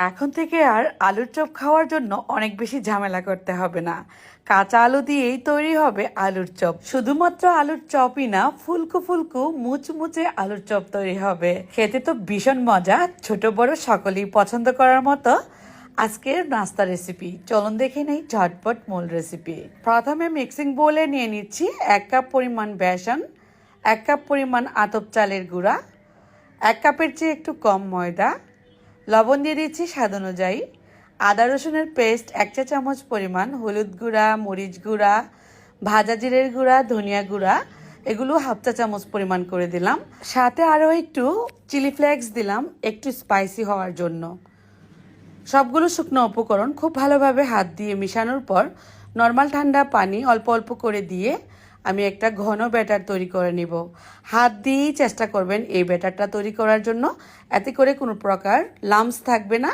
এখন থেকে আর আলুর চপ খাওয়ার জন্য অনেক বেশি ঝামেলা করতে হবে না। কাঁচা আলু দিয়েই তৈরি হবে আলুর চপ। শুধুমাত্র আলুর চপই না, ফুলকো ফুলকো মুচমুচে আলুর চপ তৈরি হবে। খেতে তো ভীষণ মজা, ছোট বড় সকলেই পছন্দ করার মতো আজকের নাস্তা রেসিপি। চলুন দেখে নেই ঝটপট মূল রেসিপি। প্রথমে মিক্সিং বোলে নিয়ে নিচ্ছি 1 কাপ পরিমাণ বেসন, 1 কাপ পরিমাণ আতপ চালের গুঁড়া, 1 কাপের চেয়ে একটু কম ময়দা, লবণ দিয়ে দিচ্ছি স্বাদ অনুযায়ী, আদা রসুনের পেস্ট 1 চা চামচ পরিমাণ, হলুদ গুঁড়া, মরিচ গুঁড়া, ভাজা জিরের গুঁড়া, ধনিয়া গুঁড়া এগুলো 1/2 চা চামচ পরিমাণ করে দিলাম। সাথে আরও একটু চিলি ফ্লেক্স দিলাম একটু স্পাইসি হওয়ার জন্য। সবগুলো শুকনো উপকরণ খুব ভালোভাবে হাত দিয়ে মেশানোর পর নর্মাল ঠান্ডা পানি অল্প অল্প করে দিয়ে আমি একটা ঘন ব্যাটার তৈরি করে নিব। হাত দিয়েই চেষ্টা করবেন এই ব্যাটারটা তৈরি করার জন্য, এতে করে কোনো প্রকার লাম্পস থাকবে না।